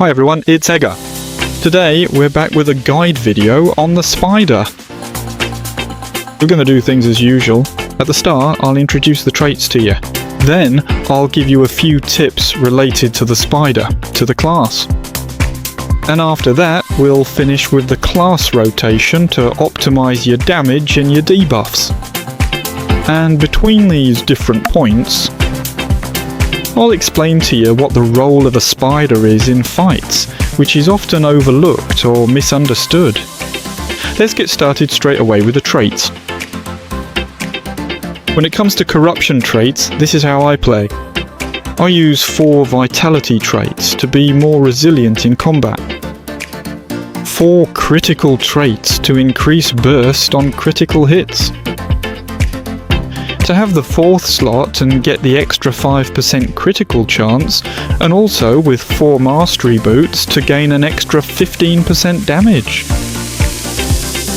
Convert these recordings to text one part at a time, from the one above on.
Hi everyone, it's Egger. Today we're back with a guide video on the spider. We're going to do things as usual. At the start I'll introduce the traits to you. Then I'll give you a few tips related to the spider, to the class. And after that we'll finish with the class rotation to optimize your damage and your debuffs. And between these different points, I'll explain to you what the role of a spider is in fights, which is often overlooked or misunderstood. Let's get started straight away with the traits. When it comes to corruption traits, this is how I play. I use 4 vitality traits to be more resilient in combat. 4 critical traits to increase burst on critical hits. To have the 4th slot and get the extra 5% critical chance, and also with 4 mastery boots to gain an extra 15% damage.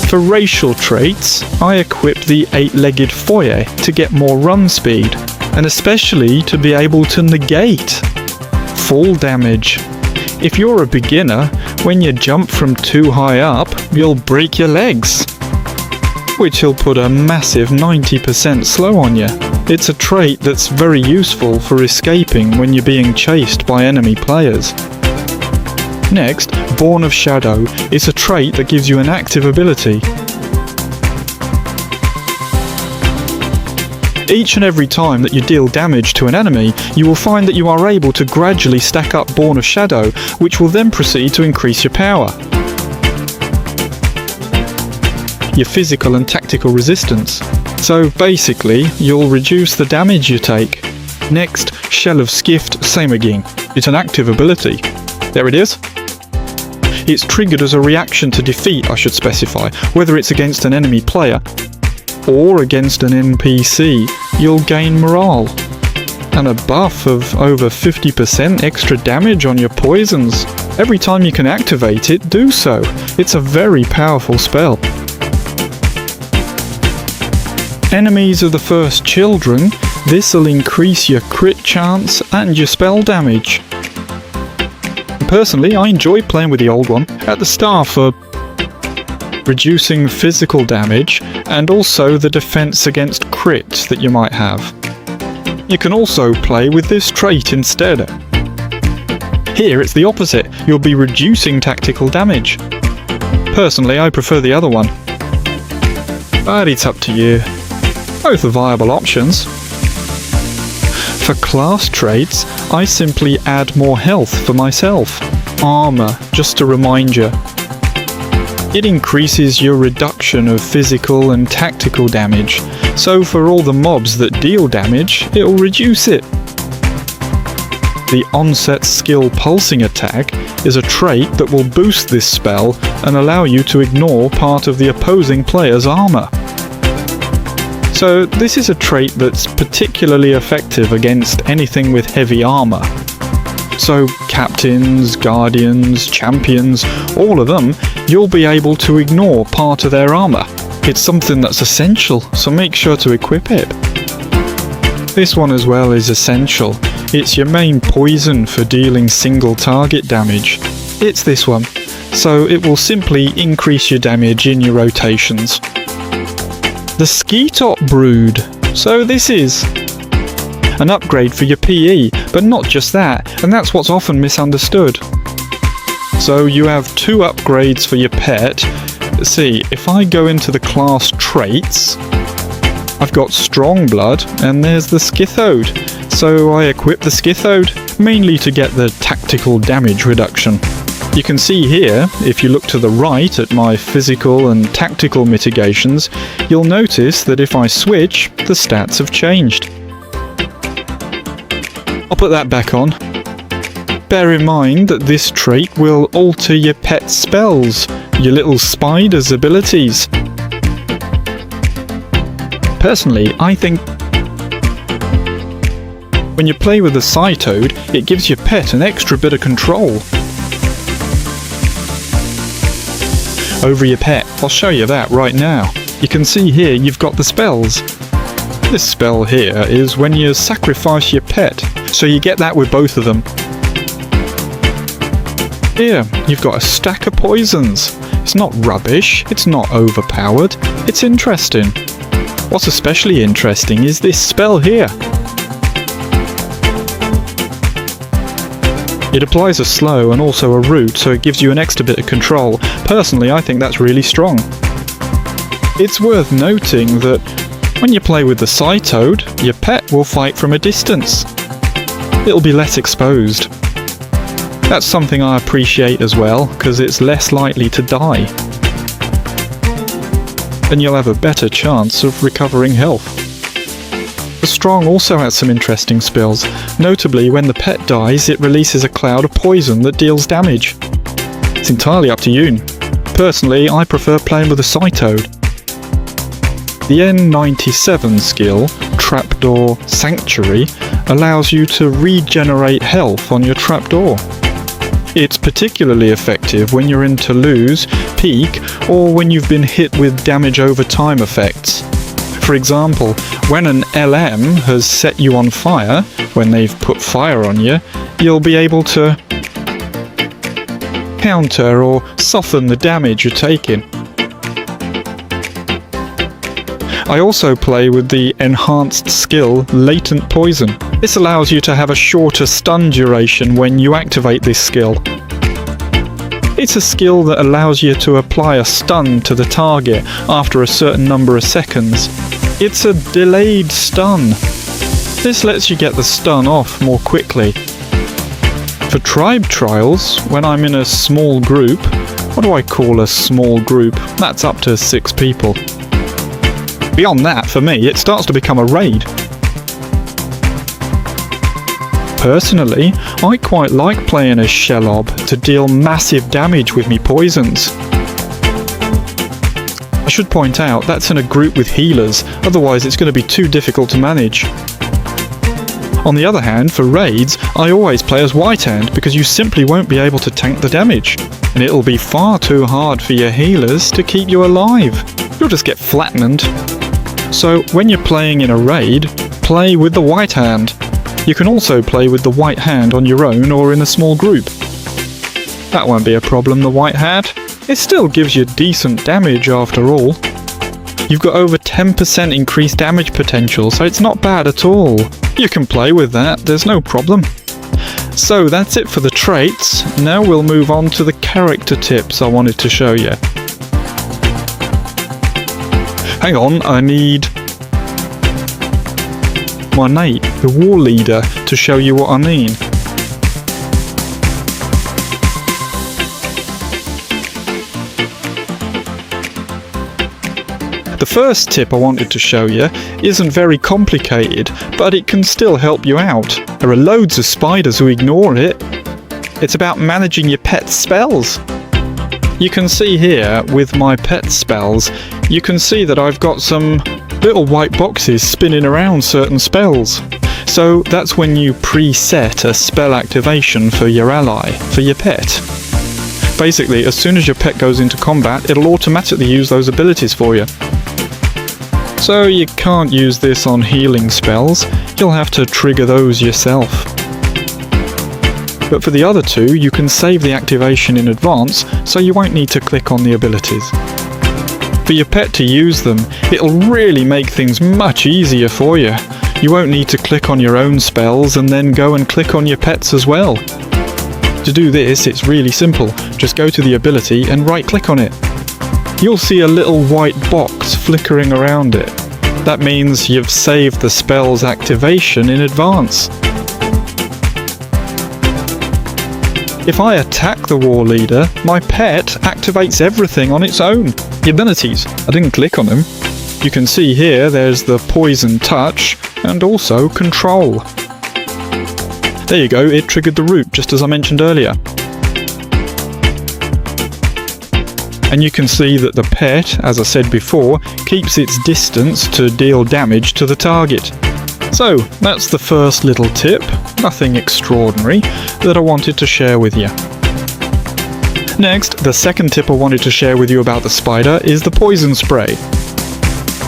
For racial traits, I equip the 8-legged foyer to get more run speed, and especially to be able to negate fall damage. If you're a beginner, when you jump from too high up, you'll break your legs, which will put a massive 90% slow on you. It's a trait that's very useful for escaping when you're being chased by enemy players. Next, Born of Shadow is a trait that gives you an active ability. Each and every time that you deal damage to an enemy, you will find that you are able to gradually stack up Born of Shadow, which will then proceed to increase your power, your physical and tactical resistance. So basically, you'll reduce the damage you take. Next, Shell of Skift, same again. It's an active ability. There it is. It's triggered as a reaction to defeat, I should specify, whether it's against an enemy player or against an NPC. You'll gain morale and a buff of over 50% extra damage on your poisons. Every time you can activate it, do so. It's a very powerful spell. Enemies of the First Children, this'll increase your crit chance and your spell damage. Personally, I enjoy playing with the old one at the start for reducing physical damage and also the defense against crits that you might have. You can also play with this trait instead. Here it's the opposite, you'll be reducing tactical damage. Personally, I prefer the other one, but it's up to you. Both are viable options. For class traits, I simply add more health for myself. Armor, just to remind you. It increases your reduction of physical and tactical damage, so for all the mobs that deal damage, it'll reduce it. The Onset Skill Pulsing Attack is a trait that will boost this spell and allow you to ignore part of the opposing player's armor. So this is a trait that's particularly effective against anything with heavy armor. So captains, guardians, champions, all of them, you'll be able to ignore part of their armor. It's something that's essential, so make sure to equip it. This one as well is essential. It's your main poison for dealing single target damage. It's this one, so it will simply increase your damage in your rotations. The Ski Top Brood. So this is an upgrade for your PE, but not just that, and that's what's often misunderstood. So you have 2 upgrades for your pet. Let's see, if I go into the class traits, I've got Strong Blood, and there's the Scythode. So I equip the Scythode, mainly to get the tactical damage reduction. You can see here, if you look to the right at my physical and tactical mitigations, you'll notice that if I switch, the stats have changed. I'll put that back on. Bear in mind that this trait will alter your pet's spells, your little spider's abilities. Personally, I think when you play with the Scythode, it gives your pet an extra bit of control over your pet. I'll show you that right now. You can see here you've got the spells. This spell here is when you sacrifice your pet, so you get that with both of them. Here, you've got a stack of poisons. It's not rubbish, it's not overpowered, it's interesting. What's especially interesting is this spell here. It applies a slow and also a root, so it gives you an extra bit of control. Personally, I think that's really strong. It's worth noting that when you play with the Psytoad, your pet will fight from a distance. It'll be less exposed. That's something I appreciate as well, because it's less likely to die. And you'll have a better chance of recovering health. The Strong also has some interesting spells. Notably, when the pet dies, it releases a cloud of poison that deals damage. It's entirely up to you. Personally, I prefer playing with a Psytoad. The N97 skill, Trapdoor Sanctuary, allows you to regenerate health on your trapdoor. It's particularly effective when you're in Toulouse, Peak, or when you've been hit with damage over time effects. For example, when an LM has set you on fire, when they've put fire on you, you'll be able to counter or soften the damage you're taking. I also play with the enhanced skill Latent Poison. This allows you to have a shorter stun duration when you activate this skill. It's a skill that allows you to apply a stun to the target after a certain number of seconds. It's a delayed stun. This lets you get the stun off more quickly. For tribe trials, when I'm in a small group, what do I call a small group? That's up to 6 people. Beyond that, for me, it starts to become a raid. Personally, I quite like playing as Shelob to deal massive damage with me poisons. I should point out, that's in a group with healers, otherwise it's going to be too difficult to manage. On the other hand, for raids, I always play as Whitehand because you simply won't be able to tank the damage, and it'll be far too hard for your healers to keep you alive. You'll just get flattened. So when you're playing in a raid, play with the Whitehand. You can also play with the White Hand on your own or in a small group. That won't be a problem, the White Hand. It still gives you decent damage after all. You've got over 10% increased damage potential, so it's not bad at all. You can play with that, there's no problem. So that's it for the traits. Now we'll move on to the character tips I wanted to show you. Hang on, I need my mate, the war leader, to show you what I mean. The first tip I wanted to show you isn't very complicated, but it can still help you out. There are loads of spiders who ignore it. It's about managing your pet spells. You can see here, with my pet spells, you can see that I've got some little white boxes spinning around certain spells. So that's when you preset a spell activation for your ally, for your pet. Basically, as soon as your pet goes into combat, it'll automatically use those abilities for you. So you can't use this on healing spells, you'll have to trigger those yourself. But for the other two, you can save the activation in advance, so you won't need to click on the abilities. For your pet to use them, it'll really make things much easier for you. You won't need to click on your own spells and then go and click on your pet's as well. To do this, it's really simple. Just go to the ability and right-click on it. You'll see a little white box flickering around it. That means you've saved the spell's activation in advance. If I attack the war leader, my pet activates everything on its own. The abilities, I didn't click on them. You can see here there's the poison touch and also control. There you go, it triggered the root just as I mentioned earlier. And you can see that the pet, as I said before, keeps its distance to deal damage to the target. So that's the first little tip, nothing extraordinary, that I wanted to share with you. Next, the second tip I wanted to share with you about the spider is the poison spray.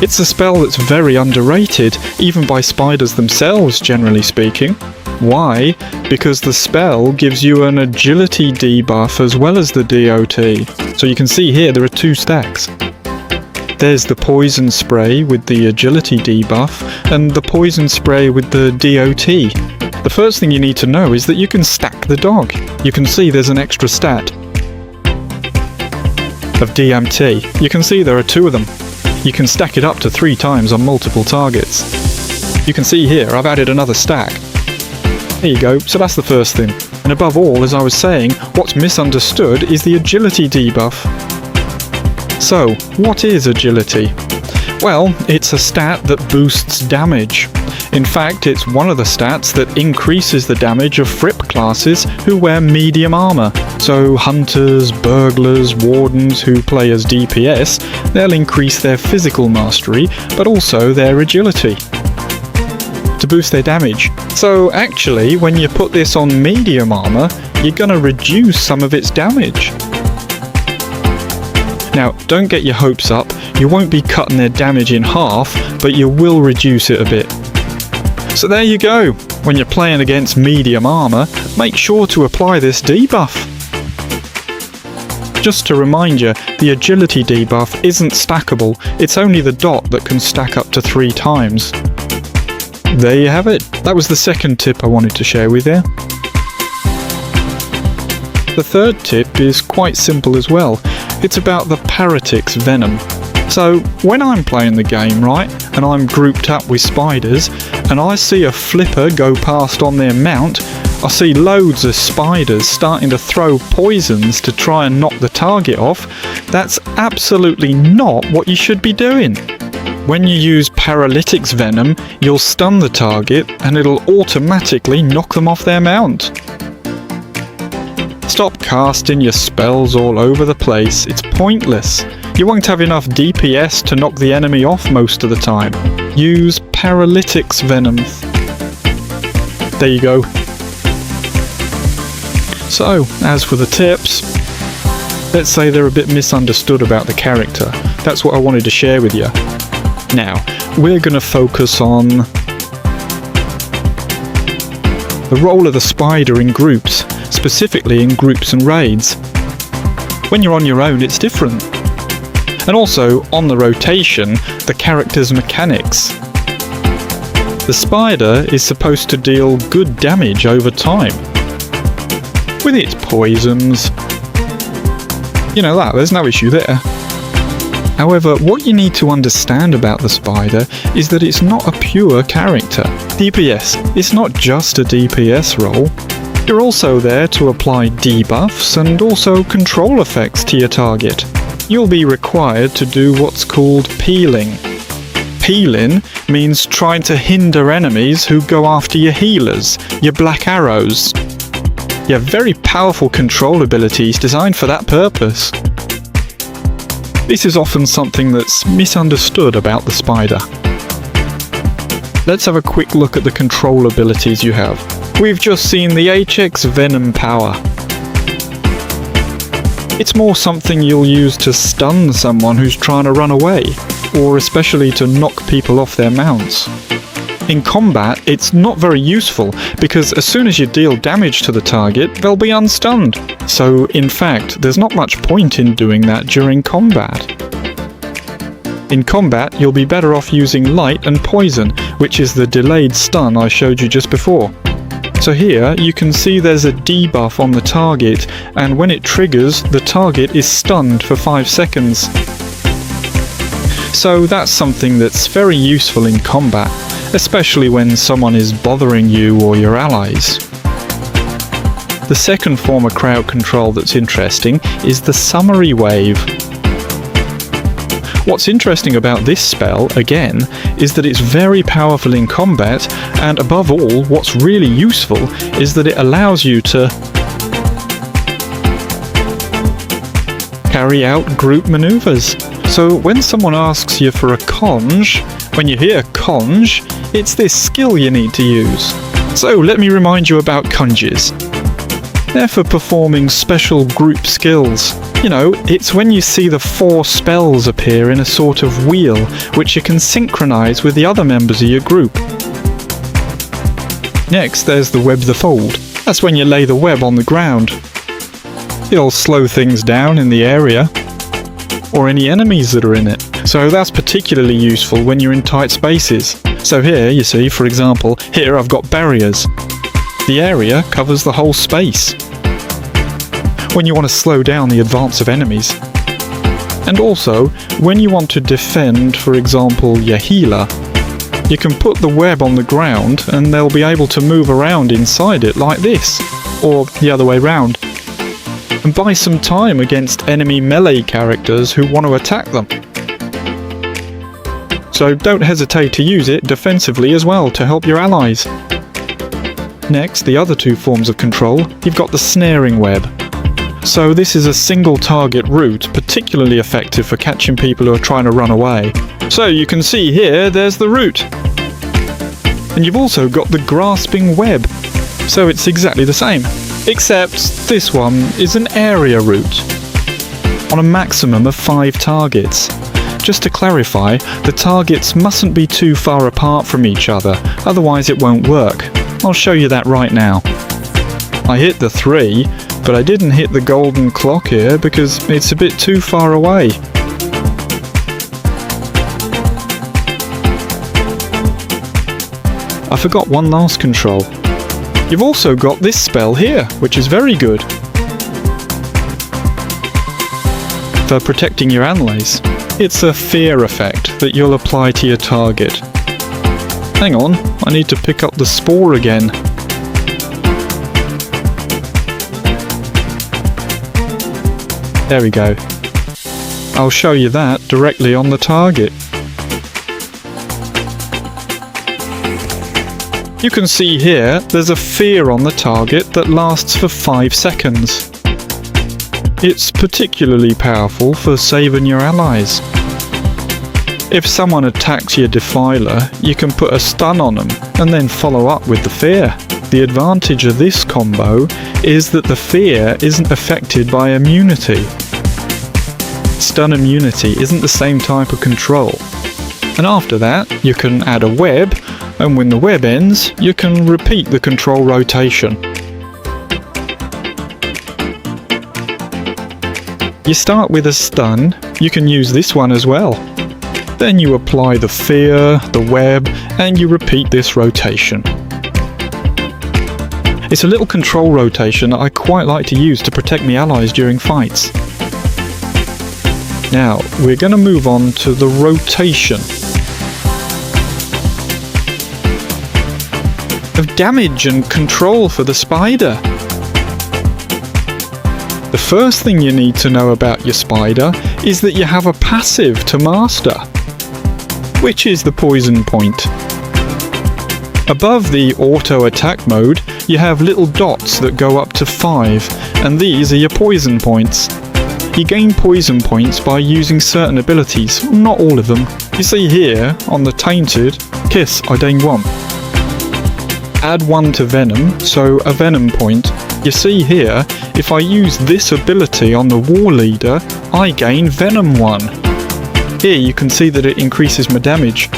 It's a spell that's very underrated, even by spiders themselves, generally speaking. Why? Because the spell gives you an agility debuff as well as the DOT. So you can see here there are 2 stacks. There's the poison spray with the agility debuff and the poison spray with the DOT. The first thing you need to know is that you can stack the dog. You can see there's an extra stat of DMT. You can see there are 2 of them. You can stack it up to 3 times on multiple targets. You can see here I've added another stack. There you go, so that's the first thing. And above all, as I was saying, what's misunderstood is the agility debuff. So, what is agility? Well, it's a stat that boosts damage. In fact, it's one of the stats that increases the damage of Fripp classes who wear medium armor. So hunters, burglars, wardens who play as DPS, they'll increase their physical mastery, but also their agility to boost their damage. So actually, when you put this on medium armor, you're gonna reduce some of its damage. Now, don't get your hopes up, you won't be cutting their damage in half, but you will reduce it a bit. So there you go, when you're playing against medium armor, make sure to apply this debuff. Just to remind you, the agility debuff isn't stackable, it's only the dot that can stack up to 3 times. There you have it, that was the second tip I wanted to share with you. The third tip is quite simple as well. It's about the Paratix Venom. So, when I'm playing the game, right, and I'm grouped up with spiders, and I see a flipper go past on their mount, I see loads of spiders starting to throw poisons to try and knock the target off, that's absolutely not what you should be doing. When you use Paralytics Venom, you'll stun the target and it'll automatically knock them off their mount. Stop casting your spells all over the place, it's pointless. You won't have enough DPS to knock the enemy off most of the time. Use Paralytics Venom. There you go. So, as for the tips, let's say they're a bit misunderstood about the character. That's what I wanted to share with you. Now, we're going to focus on the role of the spider in groups, specifically in groups and raids. When you're on your own, it's different. And also, on the rotation, the character's mechanics. The spider is supposed to deal good damage over time. With its poisons. You know that, there's no issue there. However, what you need to understand about the spider is that it's not a pure character. DPS, it's not just a DPS role. You're also there to apply debuffs and also control effects to your target. You'll be required to do what's called peeling. Peeling means trying to hinder enemies who go after your healers, your black arrows. You have very powerful control abilities designed for that purpose. This is often something that's misunderstood about the spider. Let's have a quick look at the control abilities you have. We've just seen the HX Venom power. It's more something you'll use to stun someone who's trying to run away, or especially to knock people off their mounts. In combat, it's not very useful, because as soon as you deal damage to the target, they'll be unstunned. So, in fact, there's not much point in doing that during combat. In combat, you'll be better off using light and poison, which is the delayed stun I showed you just before. So here, you can see there's a debuff on the target, and when it triggers, the target is stunned for 5 seconds. So that's something that's very useful in combat, especially when someone is bothering you or your allies. The second form of crowd control that's interesting is the summary wave. What's interesting about this spell, again, is that it's very powerful in combat, and above all, what's really useful is that it allows you to carry out group maneuvers. So when someone asks you for a conge, when you hear conge, it's this skill you need to use. So let me remind you about conges. They're for performing special group skills. You know, it's when you see the 4 spells appear in a sort of wheel, which you can synchronize with the other members of your group. Next, there's the web the fold. That's when you lay the web on the ground. It'll slow things down in the area, or any enemies that are in it. So that's particularly useful when you're in tight spaces. So here, you see, for example, here I've got barriers. The area covers the whole space. When you want to slow down the advance of enemies. And also, when you want to defend, for example, your healer, you can put the web on the ground and they'll be able to move around inside it like this, or the other way round, and buy some time against enemy melee characters who want to attack them. So don't hesitate to use it defensively as well to help your allies. Next, the other two forms of control, you've got the snaring web. So this is a single target route, particularly effective for catching people who are trying to run away. So you can see here, there's the route. And you've also got the grasping web. So it's exactly the same, except this one is an area route on a maximum of 5 targets. Just to clarify, the targets mustn't be too far apart from each other, otherwise it won't work. I'll show you that right now. I hit the 3, but I didn't hit the golden clock here because it's a bit too far away. I forgot one last control. You've also got this spell here, which is very good for protecting your allies. It's a fear effect that you'll apply to your target. Hang on, I need to pick up the spore again. There we go. I'll show you that directly on the target. You can see here there's a fear on the target that lasts for 5 seconds. It's particularly powerful for saving your allies. If someone attacks your defiler, you can put a stun on them and then follow up with the fear. The advantage of this combo is that the fear isn't affected by immunity. Stun immunity isn't the same type of control. And after that, you can add a web, and when the web ends, you can repeat the control rotation. You start with a stun, you can use this one as well. Then you apply the fear, the web, and you repeat this rotation. It's a little control rotation that I quite like to use to protect my allies during fights. Now, we're going to move on to the rotation of damage and control for the spider. The first thing you need to know about your spider is that you have a passive to master, which is the poison point. Above the auto attack mode, you have little dots that go up to 5, and these are your poison points. You gain poison points by using certain abilities, not all of them. You see here, on the Tainted, Kiss, I gain 1. Add 1 to Venom, so a Venom point. You see here, if I use this ability on the War Leader, I gain Venom 1. Here you can see that it increases my damage.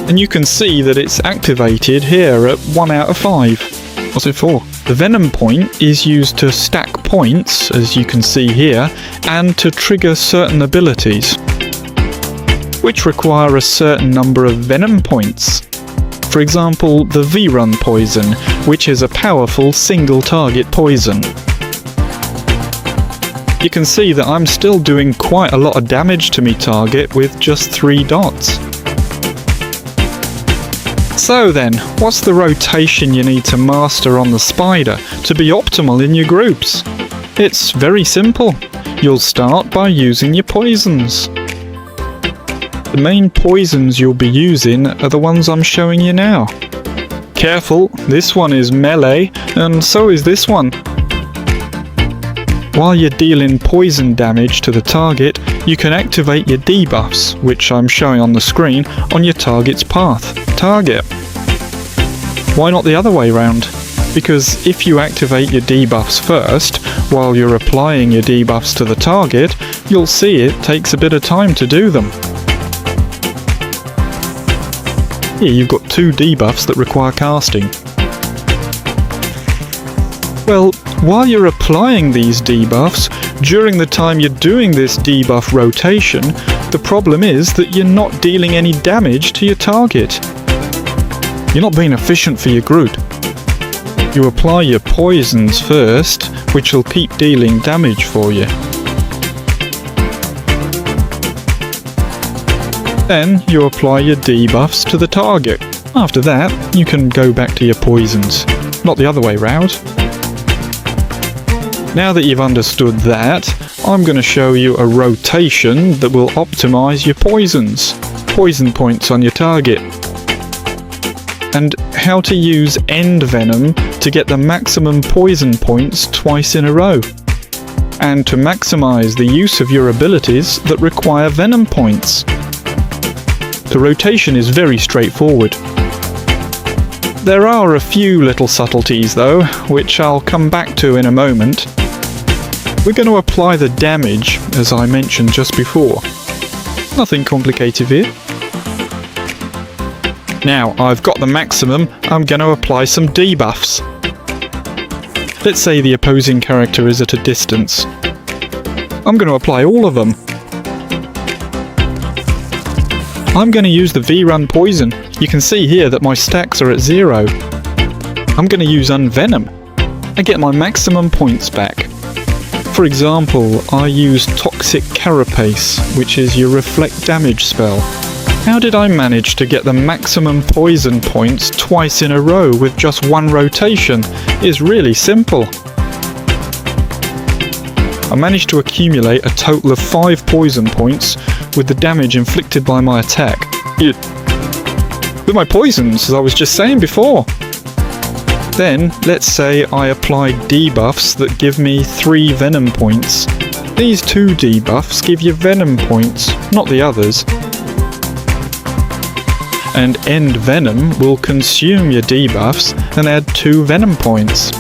And you can see that it's activated here at 1 out of 5. What's it for? The Venom point is used to stack points, as you can see here, and to trigger certain abilities, which require a certain number of Venom points. For example, the V-Run poison, which is a powerful single target poison. You can see that I'm still doing quite a lot of damage to me target with just 3 dots. So then, what's the rotation you need to master on the spider to be optimal in your groups? It's very simple. You'll start by using your poisons. The main poisons you'll be using are the ones I'm showing you now. Careful, this one is melee, and so is this one. While you're dealing poison damage to the target, you can activate your debuffs, which I'm showing on the screen, on your target's path. Target. Why not the other way round? Because if you activate your debuffs first, while you're applying your debuffs to the target, you'll see it takes a bit of time to do them. Here you've got 2 debuffs that require casting. Well, while you're applying these debuffs, during the time you're doing this debuff rotation, the problem is that you're not dealing any damage to your target. You're not being efficient for your Groot. You apply your poisons first, which will keep dealing damage for you. Then you apply your debuffs to the target. After that, you can go back to your poisons, not the other way round. Now that you've understood that, I'm going to show you a rotation that will optimize your poisons, poison points on your target, and how to use End Venom to get the maximum poison points twice in a row, and to maximize the use of your abilities that require Venom points. The rotation is very straightforward. There are a few little subtleties though, which I'll come back to in a moment. We're going to apply the damage, as I mentioned just before. Nothing complicated here. Now I've got the maximum, I'm going to apply some debuffs. Let's say the opposing character is at a distance. I'm going to apply all of them. I'm going to use the V-Run Poison. You can see here that my stacks are at 0. I'm going to use Unvenom. I get my maximum points back. For example, I use Toxic Carapace, which is your reflect damage spell. How did I manage to get the maximum poison points twice in a row with just one rotation? It's really simple. I managed to accumulate a total of 5 poison points with the damage inflicted by my attack. With my poisons, as I was just saying before. Then, let's say I apply debuffs that give me 3 Venom points. These 2 debuffs give you Venom points, not the others. And End Venom will consume your debuffs and add 2 Venom points.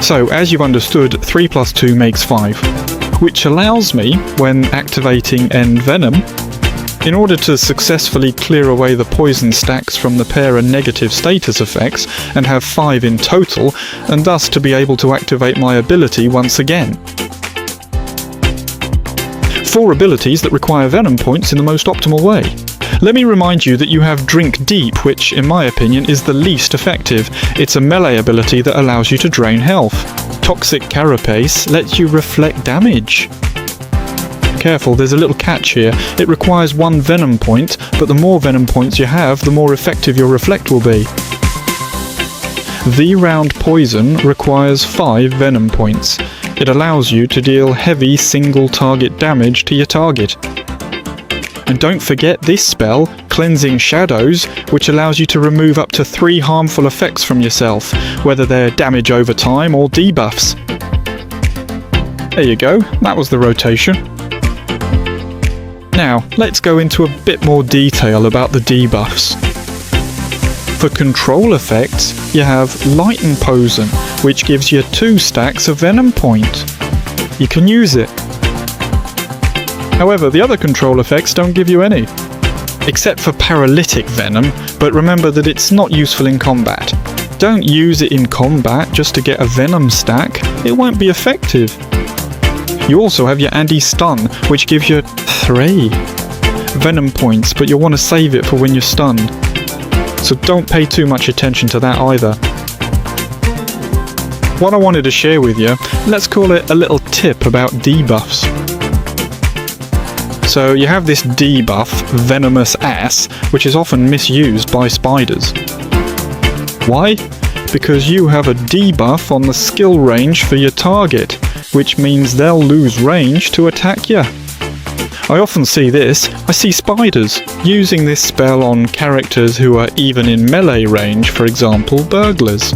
So, as you've understood, 3 plus 2 makes 5, which allows me, when activating End Venom, in order to successfully clear away the poison stacks from the pair of negative status effects and have 5 in total, and thus to be able to activate my ability once again. 4 abilities that require Venom points in the most optimal way. Let me remind you that you have Drink Deep, which, in my opinion, is the least effective. It's a melee ability that allows you to drain health. Toxic Carapace lets you reflect damage. Careful, there's a little catch here. It requires 1 Venom point, but the more Venom points you have, the more effective your reflect will be. V-Round Poison requires 5 Venom points. It allows you to deal heavy single target damage to your target. And don't forget this spell, Cleansing Shadows, which allows you to remove up to 3 harmful effects from yourself, whether they're damage over time or debuffs. There you go, that was the rotation. Now, let's go into a bit more detail about the debuffs. For control effects, you have Lighten Poison, which gives you 2 stacks of Venom point. You can use it. However, the other control effects don't give you any. Except for Paralytic Venom, but remember that it's not useful in combat. Don't use it in combat just to get a Venom stack, it won't be effective. You also have your Anti-Stun, which gives you 3 Venom points, but you'll want to save it for when you're stunned. So don't pay too much attention to that either. What I wanted to share with you, let's call it a little tip about debuffs. So you have this debuff, Venomous Ass, which is often misused by spiders. Why? Because you have a debuff on the skill range for your target, which means they'll lose range to attack you. I often see this. I see spiders using this spell on characters who are even in melee range, for example, burglars.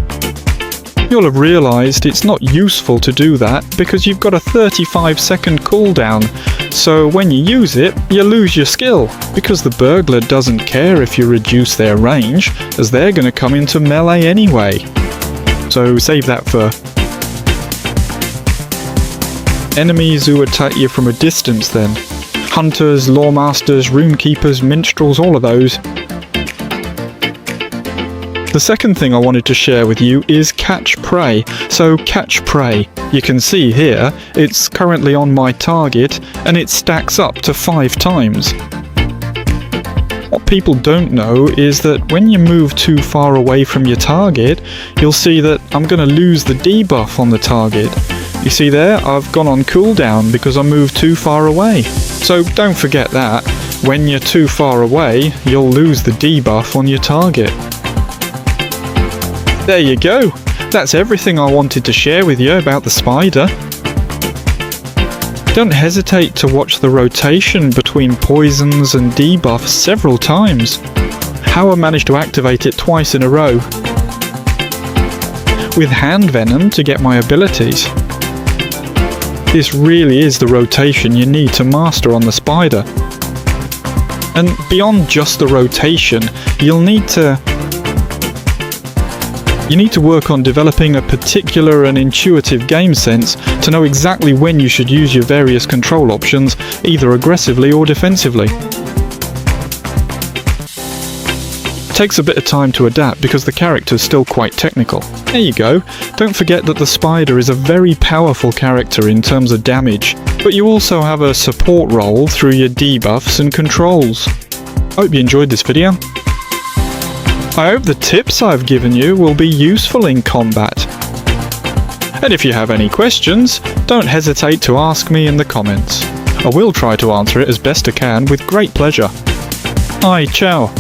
You'll have realised it's not useful to do that because you've got a 35-second cooldown, so when you use it, you lose your skill, because the burglar doesn't care if you reduce their range, as they're going to come into melee anyway. So save that for enemies who attack you from a distance then. Hunters, lawmasters, roomkeepers, minstrels, all of those. The second thing I wanted to share with you is catch prey. So catch prey. You can see here, it's currently on my target and it stacks up to 5 times. What people don't know is that when you move too far away from your target, you'll see that I'm going to lose the debuff on the target. You see there, I've gone on cooldown because I moved too far away. So don't forget that. When you're too far away, you'll lose the debuff on your target. There you go. That's everything I wanted to share with you about the spider. Don't hesitate to watch the rotation between poisons and debuffs several times. How I managed to activate it twice in a row. With hand venom to get my abilities. This really is the rotation you need to master on the spider. And beyond just the rotation, you need to work on developing a particular and intuitive game sense to know exactly when you should use your various control options, either aggressively or defensively. It takes a bit of time to adapt because the character's still quite technical. There you go. Don't forget that the spider is a very powerful character in terms of damage, but you also have a support role through your debuffs and controls. Hope you enjoyed this video. I hope the tips I've given you will be useful in combat. And if you have any questions, don't hesitate to ask me in the comments. I will try to answer it as best I can with great pleasure. Ciao.